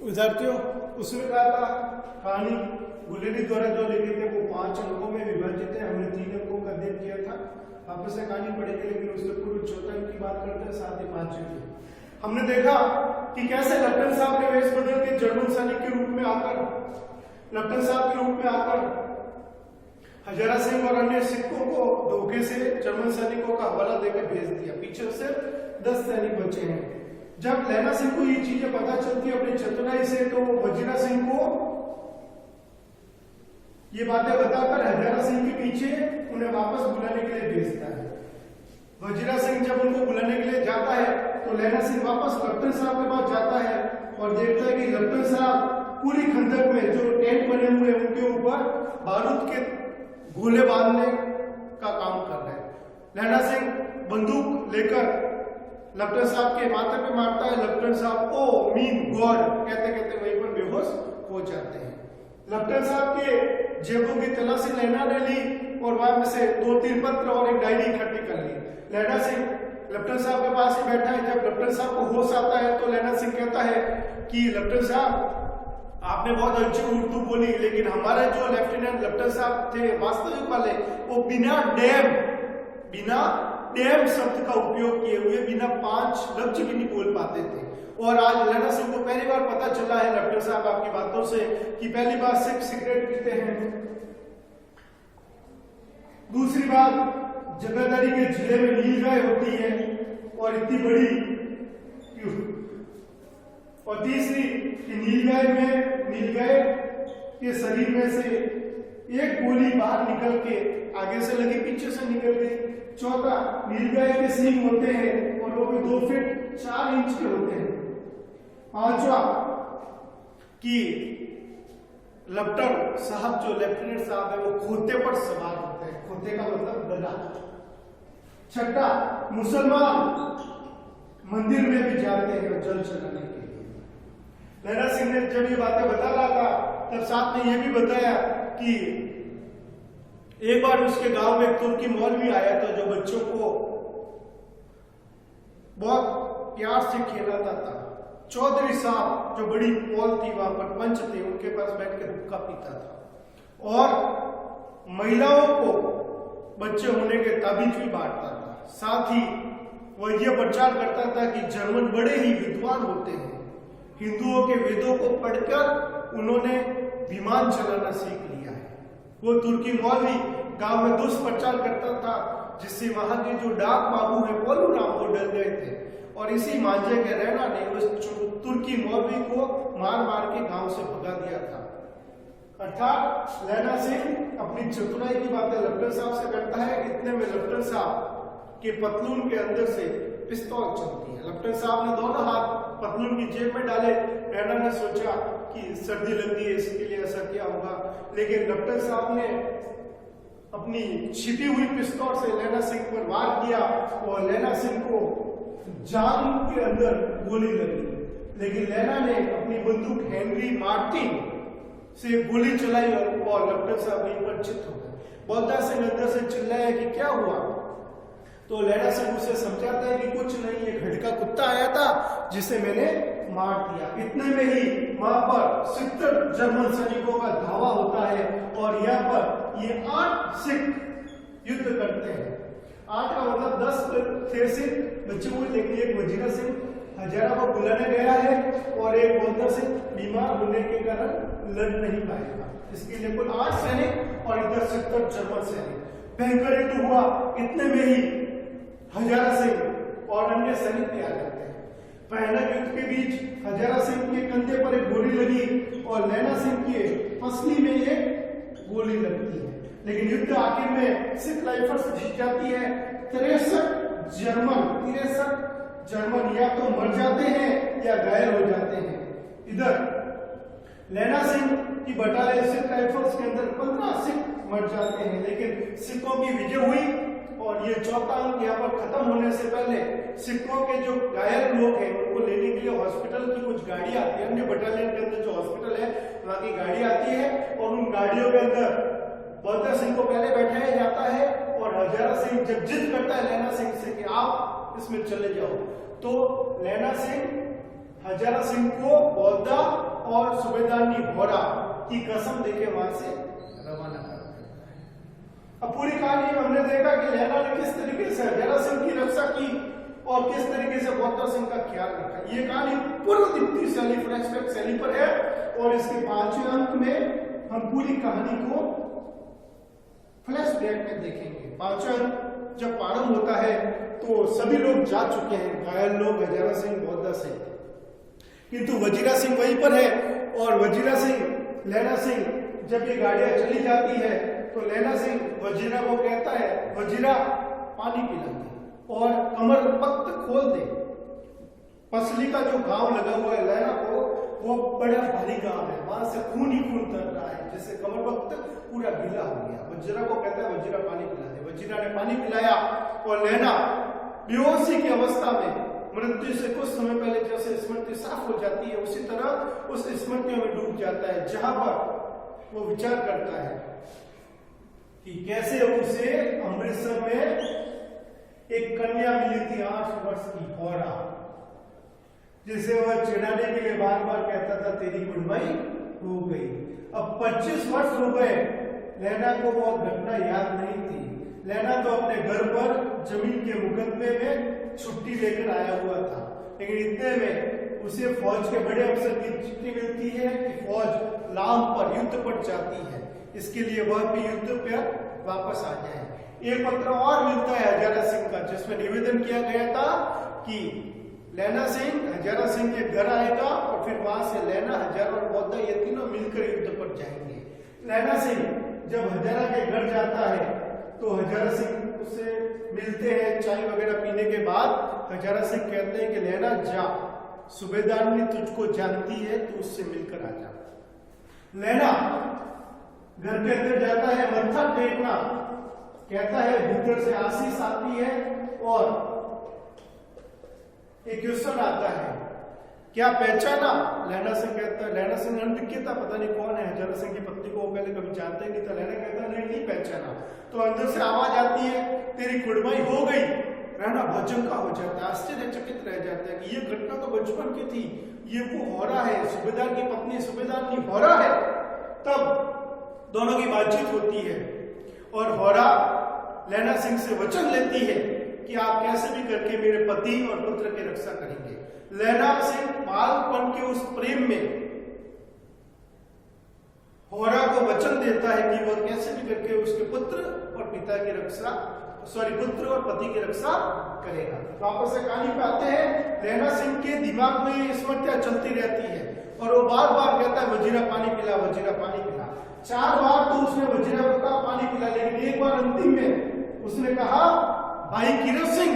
विद्यार्थियों, उसमें कहा था कहानी गुलेरी द्वारा जो लिखी थे वो 5 अंकों में विभाजित है। हमने 3 अंकों का अध्ययन किया था। वापस से कहानी पढ़ेंगे, लेकिन उससे पूर्व चौथा अंक की बात करते हैं, साथ ही 5 की। हमने देखा कि कैसे लेफ्टिनेंट साहब ने वेश बदल के जर्मन सैनिक के रूप में आकर, लेफ्टिनेंट साहब के रूप में आकर हजारा सिंह और अन्य सिखों को धोखे से जर्मन सैनिकों का हवाला देकर भेज दिया। पीछे से 10 सैनिक बचे हैं। जब लैना सिंह को ये चीजें पता चलती है अपनी चतुराई से, तो वो वजीरा सिंह को ये बातें बताकर हजारा सिंह के पीछे उन्हें वापस बुलाने के लिए भेजता है। वजीरा सिंह जब उनको बुलाने के लिए जाता है तो लैना सिंह वापस लेफ्टिनेंट साहब के पास जाता है और देखता है कि लेफ्टिनेंट साहब पूरी खंदक में जो टेंट बने हुए हैं उनके ऊपर बारूद के गोले बांधने का काम कर रहे हैं। लैना सिंह बंदूक लेकर लेफ्टिनेंट साहब के माथे पे मारता है। लेफ्टिनेंट साहब ओ मीन गॉड कहते कहते वहीं पर बेहोश हो जाते हैं। लेफ्टिनेंट साहब के जेबों की तलाशी लैना ने ली और वहां में से 2-3 पत्र और एक डायरी इकट्ठी कर ली। लैना सिंह लेफ्टिनेंट साहब के पास ही बैठा है। जब लेफ्टिनेंट साहब को होश आता है तो लैना सिंह कहता है कि लेफ्टिनेंट साहब, आपने बहुत अच्छी उर्दू बोली, लेकिन हमारे जो लेफ्टिनेंट साहब थे वास्तविक वाले, वो बिना डैम शब्द का उपयोग किए हुए बिना 5 लफ्ज भी नहीं बोल पाते थे। और आज लैना सिंह को पहली बार पता चला है लेफ्टिनेंट साहब आपकी बातों से कि पहली बार सिख सिगरेट पीते हैं। दूसरी बात, जगाधरी के जिले में नीलगाय होती है और इतनी बड़ी क्यों, और तीसरी कि नीलगाय के शरीर में से एक गोली बाहर निकल के आगे से लगी, पीछे से निकल गई। चौथा, नीलगाय के सींग होते हैं और वो भी 2 फीट 4 इंच के होते हैं। पांचवा कि लेफ्टिनेंट साहब जो लेफ्टिनेंट साहब है वो खोते पर सवार होते हैं। खोते का मतलब गधा। छठा, मुसलमान मंदिर में भी जाते हैं जल चढ़ाने के लिए। लैना सिंह ने जब ये बातें बता रहा था तब साथ में ये भी बताया कि एक बार उसके गांव में एक तुर्की मौलवी आया था जो बच्चों को बहुत प्यार से खिलाता था। चौधरी साहब जो बड़ी पॉल थी वहां पर पंच थे, उनके पास बैठ के हुक्का पीता था और महिलाओं को बच्चे होने के ताबीज भी बांटता था। साथ ही वह यह प्रचार करता था कि जर्मन बड़े ही विद्वान होते हैं। हिंदुओं के वेदों को पढ़कर उन्होंने विमान चलाना सीख लिया है। वो तुर्की मौलवी गांव में दुष्प्रचार करता था, जिससे वहां के जो डाक बाबू है पोलू राम वो डर गए थे और इसी मांझे के रैना ने उस तुर्की मौलवी को मार मार के गांव से भगा दिया था। अर्थात लैना सिंह अपनी चतुराई की बातें लेफ्टिनेंट साहब से करता है। इतने में लेफ्टिनेंट साहब के पतलून के अंदर से पिस्तौल चलती है। लेफ्टिनेंट साहब ने दोनों हाथ पतलून की जेब में डाले। लैना ने सोचा कि सर्दी लगती है, इसके लिए ऐसा क्या होगा, लेकिन लेफ्टिनेंट साहब ने अपनी छिपी हुई पिस्तौल से लैना सिंह पर वार किया और लैना सिंह को जान के अंदर गोली लगी। लेकिन लैना ने अपनी बंदूक हेनरी मार्टिन से गोली चलाई और लेफ्टिनेंट साहब वहीं पर चित हो गए। बौद्धा सिंह अंदर से चिल्लाया कि क्या हुआ, तो लैना सिंह उसे समझाता है कि कुछ नहीं, ये घड़का कुत्ता आया था जिसे मैंने मार दिया। इतने में ही वहां पर 70 जर्मन सैनिकों का धावा होता है और यहाँ पर ये 8 सिख युद्ध करते हैं। 8 का मतलब 10 थे सिख बच्चे हुए, लेकिन एक वजीरा सिंह हजारा को बुलाने गया है और एक बौद्धा सिंह बीमार होने के कारण लड़ नहीं पाएगा। इसके लिए कुल 8 सैनिक और इधर 70 जर्मन सैनिक। भयंकर युद्ध हुआ। इतने में ही हजारा सिंह और अन्य सैनिक आ जाते हैं। पहले युद्ध के बीच हजारा सिंह के कंधे पर एक गोली लगी और लैना सिंह के पसली में एक गोली लगती है, लेकिन युद्ध आखिर में सिख राइफल्स जीत जाती है। 63 जर्मन या तो मर जाते हैं या घायल हो जाते हैं। इधर लैना सिंह की बटालियन सिख राइफल्स के अंदर 15 सिख मर जाते हैं, लेकिन सिखों की विजय हुई। और ये चौथा अंक यहाँ पर खत्म होने से पहले सिखों के जो घायल लोग हैं उनको लेने के लिए हॉस्पिटल की कुछ गाड़ी आती है। अन्य बटालियन के अंदर जो हॉस्पिटल है वहां की गाड़ी आती है और उन गाड़ियों के अंदर बौद्धा सिंह को पहले बैठाया जाता है और हजारा सिंह जब जिद करता है लैना सिंह से कि आप इसमें चले जाओ, तो लैना सिंह हजारा सिंह को बौद्धा और सूबेदारनी होरा की कसम देके वहां से रवाना कर देता है। अब पूरी कहानी में हमने देखा कि लैला ने किस तरीके से हजारा सिंह की रक्षा की और किस तरीके से बौद्धा सिंह का ख्याल रखा। ये कहानी पूर्ण दीप्ति शैली फ्लैशबैक शैली पर है और इसके 5वें अंक में हम पूरी कहानी को फ्लैशबैक में देखेंगे। 5वां अंक जब प्रारंभ होता है तो सभी लोग जा चुके हैं, घायल लोग, हजारा सिंह, बौद्धा सिंह, किंतु वजीरा सिंह वहीं पर है। और वजीरा सिंह, लैला सिंह, जब ये गाड़ियां चली जाती है तो लैला सिंह वजीरा को कहता है, वजीरा पानी पिला दे और कमर पक्त खोल दे। पसली का जो घाव लगा हुआ है लैला को, वो बड़ा भारी घाव है, वहां से खून ही खून तर रहा है, जैसे कमर पक्त पूरा गीला हो गया। वजीरा को कहता है, वजीरा पानी पिला दे। वजीरा ने पानी पिलाया और लैला बेहोशी की अवस्था में मृत्यु से कुछ समय पहले जैसे स्मृति साफ हो जाती है उसी तरह उस स्मृतियों में डूब जाता है, जहां पर वो विचार करता है कि कैसे उसे अमृतसर में एक कन्या मिली थी 8 वर्ष की, होरा, जिसे वह चिढ़ाने के लिए बार बार कहता था तेरी गुडबाई हो गई। अब 25 वर्ष हो गए, लैला को वो घटना याद नहीं थी। लैला तो अपने घर पर जमीन के मुकदमे में छुट्टी लेकर आया हुआ था, लेकिन इतने में उसे फौज के बड़े अफसर की चिट्ठी मिलती है कि फौज लाम पर युद्ध पर जाती है, इसके लिए वह भी युद्ध पर वापस आ जाए। एक पत्र और मिलता है हजारा सिंह का, जिसमें निवेदन किया गया था कि लैला सिंह हजारा सिंह के घर आएगा और फिर वहां से लैला, हजारा और बौद्धा ये तीनों मिलकर युद्ध पर जाएंगे। लैला सिंह जब हजारा के घर जाता है तो हजारा सिंह उससे मिलते हैं, चाय वगैरह पीने के बाद हजारा सिंह कहते हैं कि लैला जा, सूबेदारनी तुझको जानती है, तो उससे मिलकर आ जा। लैला घर के अंदर जाता है, मत्था टेकना कहता है, भीतर से आशीष आती है और एक क्वेश्चन आता है, क्या पहचाना? लैला सिंह कहता है, लैला सिंह अनभिज्ञ था, पता नहीं कौन है, हजारा सिंह की पत्नी को वो पहले कभी जानते ही नहीं था। लैला कहता है, नहीं पहचाना। तो अंदर से आवाज आती है, तेरी कुड़माई हो गई। रहना भजन का हो जाता है, आश्चर्यचकित रह जाता है कि ये घटना तो बचपन की थी, ये वो होरा है, सूबेदार की पत्नी सूबेदारनी होरा है। तब दोनों की बातचीत होती है और होरा लैला सिंह से वचन लेती है कि आप कैसे भी करके मेरे पति और पुत्र की रक्षा करेंगे। लैला सिंह बालपन के उस प्रेम में होरा को वचन देता है कि वह कैसे भी करके उसके पुत्र और पिता की रक्षा, पुत्र और पति की रक्षा करेगा। वापस से कहानी पे आते हैं, लैला सिंह के दिमाग में ये स्मृतियां चलती रहती है और वो बार बार कहता है, वजीरा पानी पिला, वजीरा पानी पिला। 4 बार तो उसने वजीरा को कहा पानी पिला, लेकिन एक बार अंतिम में उसने कहा, भाई किरत सिंह।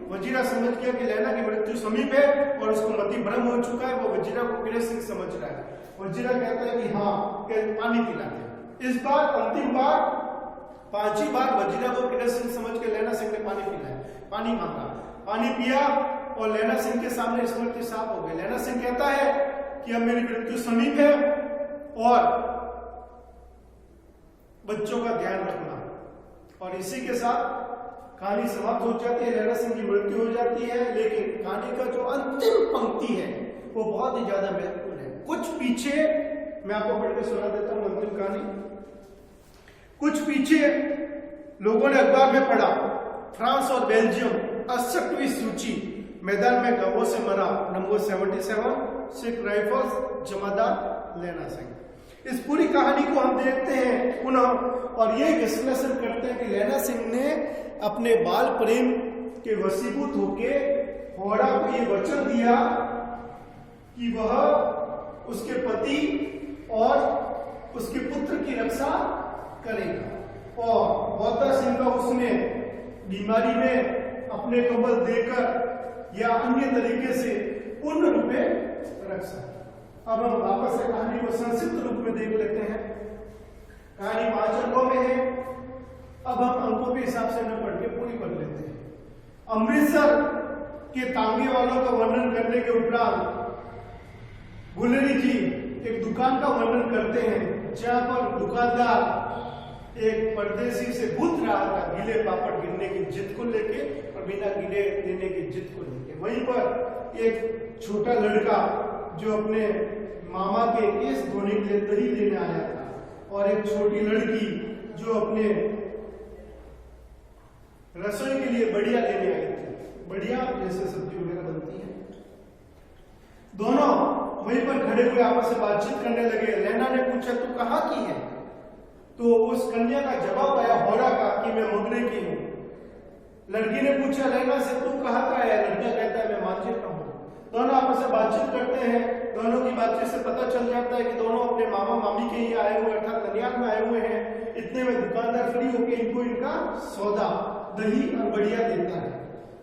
वजीरा समझ गया कि लैला की मृत्यु समीप है और उसको मति भ्रम हो चुका है, वो वजीरा को किरत सिंह समझ रहा है। वजीरा कहता है कि हाँ, पानी पिला दे। इस बार अंतिम बार 5वीं बार वजीरा को किरत सिंह समझ के लैला सिंह ने पानी पिलाया, पानी मांगा, पानी पिया और लैला सिंह के सामने स्मृति साफ हो गई। लैला सिंह कहता है कि अब मेरी मृत्यु समीप है और बच्चों का ध्यान रखना। और इसी के साथ कहानी समाप्त हो जाती है, लैला सिंह की मृत्यु हो जाती है। लेकिन कहानी का जो अंतिम पंक्ति है वो बहुत ही ज्यादा महत्वपूर्ण है। कुछ पीछे मैं आपको पढ़ के सुना देता हूं अंतिम कहानी। कुछ पीछे लोगों ने अखबार में पढ़ा, फ्रांस और बेल्जियम 68वीं सूची, मैदान में गांवों से मरा नंबर 77, सिख राइफल्स, जमादार लैला सिंह। इस पूरी कहानी को हम देखते हैं पुनः और ये विश्लेषण करते हैं कि लैला सिंह ने अपने बाल प्रेम के वशीभूत होके होरा को ये वचन दिया कि वह उसके पति और उसके पुत्र की रक्षा करेगा। और बौद्धा सिंह का उसने बीमारी में अपने कबल देकर या अन्य तरीके से पूर्ण रूप में रक्षा। अब हम वापस से कहानी को संक्षिप्त रूप में देख लेते हैं। कहानी 5 अंकों में है। अब हम अंकों के हिसाब से न पढ़ के पूरी पढ़ लेते हैं। अमृतसर के तांगे वालों का वर्णन करने के उपरांत गुलेरी जी एक दुकान का वर्णन करते हैं, जहां पर दुकानदार एक परदेसी से पूछ रहा था गीले पापड़ गिरने गिरने की जिद को लेके और बिना गिरे देने की जिद को लेके। वहीं पर एक छोटा लड़का जो अपने मामा के केस धोने के लिए दही लेने आया था और एक छोटी लड़की जो अपने रसोई के लिए बढ़िया लेने आई थी। बढ़िया जैसे सब्जी वगैरह बनती है। दोनों वहीं पर खड़े हुए आपस में बातचीत करने लगे। लैला ने पूछा तू कहाँ की है? तो उस कन्या का जवाब आया होरा का कि मैं मुगरे की हूँ। लड़की ने पूछा लैला से तू कहाँ का है? लड़का कहता है मैं मांझे का हूँ। दोनों आपस में बातचीत करते हैं। दोनों की बातचीत से पता चल जाता है कि दोनों अपने मामा मामी के ही आए हुए अर्थात कन्याल में आए हुए हैं। इतने में दुकानदार फ्री होकर इनको इनका सौदा दही और बढ़िया देता है।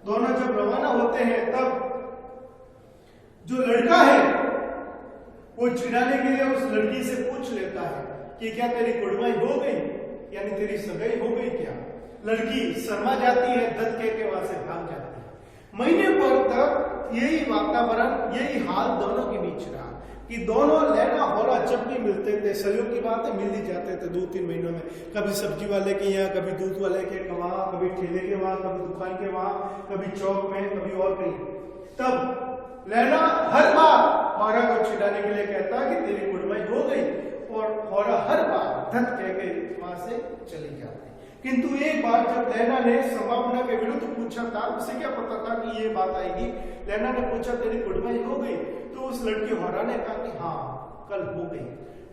दोनों जब रवाना होते हैं तब जो लड़का है वो चिढ़ाने के लिए उस लड़की से पूछ लेता है कि क्या तेरी कुड़माई हो गई, यानी तेरी सगाई हो गई क्या? लड़की शर्मा जाती है, दत्त कह के वहां से भाग जाती है। महीने भर तक यही वातावरण, यही हाल दोनों के बीच रहा कि दोनों लैला होरा जब भी मिलते थे, सहयोग की बात है, मिल ही जाते थे 2-3 महीनों में। कभी सब्जी वाले के यहाँ, कभी दूध वाले के वहां, कभी ठेले के वहां, कभी दुकान के वहां, कभी चौक में, कभी और कहीं। तब लैला हर बार होरा को छिड़ाने के लिए कहता कि तेरी कुड़माई हो गई और होरा हर बार धत कह के वहां से चली जाती। किंतु एक बार जब लैला ने संभावना के विरुद्ध पूछा था, उसे क्या पता था कि ये बात आएगी। लैला ने पूछा तेरी कुड़माई हो गई? तो उस लड़की होरा ने कहा कि हाँ कल हो गई।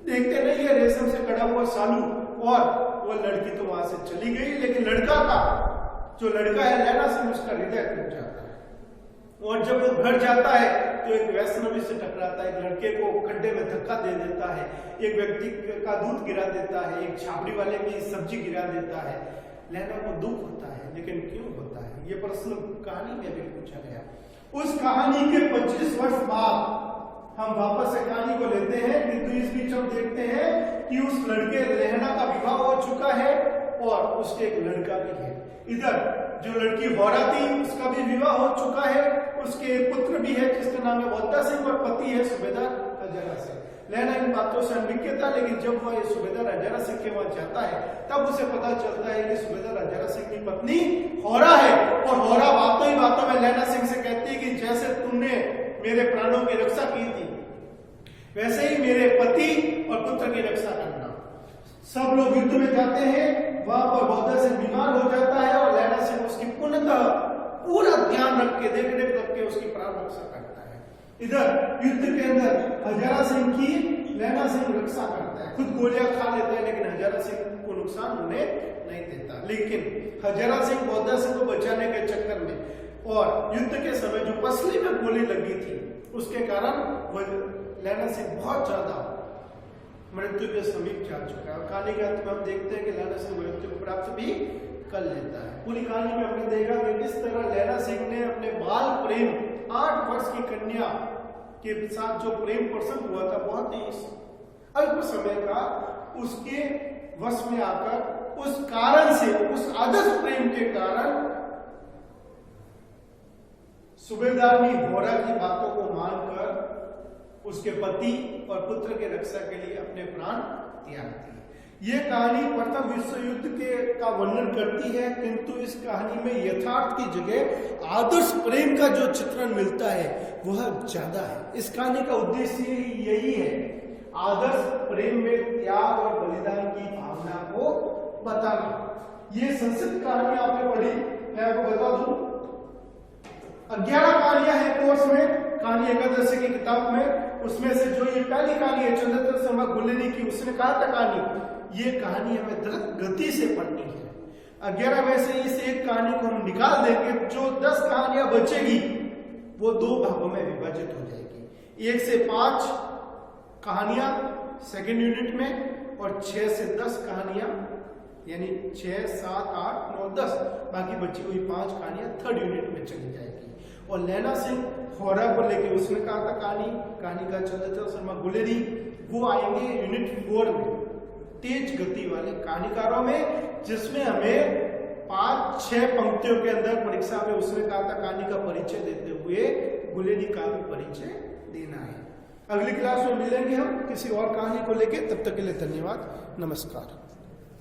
देखते नहीं है रेशम से कड़ा हुआ सालू और वो लड़की तो वहां से चली गई। लेकिन लड़का का जो लड़का है लैला से उसका हृदय टूट जाता है और जब वो घर जाता है तो एक वैष्णवी से टकराता है, एक लड़के को खड्डे में धक्का दे देता है, एक व्यक्ति का दूध गिरा देता है, एक छाबड़ी वाले की सब्जी गिरा देता है। लैला को दुख होता है, लेकिन क्यों होता है ये प्रश्न कहानी में भी पूछा गया। उस कहानी के 25 वर्ष बाद हम वापस से कहानी को लेते हैं, किंतु इस बीच हम देखते हैं कि उस लड़के लैला का विवाह हो चुका है और उसके एक लड़का भी है। इधर जो लड़की होरा थी उसका भी विवाह हो चुका है, उसके एक पुत्र भी है जिसका नाम है बौद्धा सिंह और पति है सूबेदार हजारा सिंह। लैला इन बातों से अनभिज्ञ था, लेकिन जब वह सूबेदार हजारा सिंह के वहां जाता है तब उसे पता चलता है कि सूबेदार हजारा सिंह की पत्नी होरा है। और होरा बातों ही बातों में लैला सिंह से कहती है कि जैसे तुमने मेरे प्राणों की रक्षा की थी वैसे ही मेरे पति और पुत्र की रक्षा करना। सब लोग युद्ध में जाते हैं, वहां पर बौद्धा सिंह बीमार हो जाता है और लैला सिंह उसकी पूर्णतः पूरा ध्यान रख के देख रख के उसकी प्राण रक्षा करता है। इधर युद्ध के अंदर हजारा सिंह की लैला सिंह रक्षा करता है, खुद गोलियां खा लेता है लेकिन हजारा सिंह को नुकसान होने नहीं देता। लेकिन हजारा सिंह बौद्धा सिंह को बचाने के चक्कर में और युद्ध के समय जो पसली में गोली लगी थी उसके कारण लैला सिंह बहुत ज्यादा मृत्यु के समीप जा चुका है। कहानी के अंत में हम देखते हैं कि लैला सिंह मृत्यु को प्राप्त भी कर लेता है। पूरी कहानी में हमने देखा कि किस तरह लैला सिंह ने अपने बाल प्रेम 8 वर्ष की कन्या के साथ जो प्रेम प्रसंग हुआ था बहुत ही अल्प समय का उसके वश में आकर उस कारण से, उस आदर्श प्रेम के कारण सूबेदारनी होरा की बातों को मानकर उसके पति और पुत्र के रक्षा के लिए अपने प्राण त्याग दिए। यह कहानी प्रथम विश्व युद्ध का वर्णन करती है, किंतु इस कहानी में यथार्थ की जगह आदर्श प्रेम का जो चित्रण मिलता है वह ज्यादा है। इस कहानी का उद्देश्य यही है, आदर्श प्रेम में त्याग और बलिदान की भावना को बताना। ये संस्कृत कहानी आपने पढ़ी, मैं आपको बता दूं 11 कहानियां हैं कोर्स में, कहानी एकादशी की किताब में। उसमें से जो ये पहली कहानी है चंद्रचंद्र शर्मा गुलेरी की, उसने कहा था कहानी, ये कहानी हमें द्रुत गति से पढ़नी है। 11 में से इस एक कहानी को हम निकाल देंगे, जो 10 कहानियां बचेगी वो 2 भागों में विभाजित हो जाएगी। 1 से 5 कहानियां सेकेंड यूनिट में और 6 से 10 कहानियां, यानी 6, 7, 8, 9, 10 बाकी बची हुई 5 कहानियां थर्ड यूनिट में चली जाएगी। और लैला सिंह होरा को लेके उसने कहा था कहानी का चंद्रचंद्र शर्मा गुलेरी, वो आएंगे यूनिट 4 में तेज गति वाले कहानीकारों में, जिसमें हमें 5-6 पंक्तियों के अंदर परीक्षा में उसने कहा था कहानी का परिचय देते हुए गुलेरी का भी परिचय देना है। अगली क्लास में मिलेंगे हम किसी और कहानी को लेके, तब तक के लिए धन्यवाद, नमस्कार।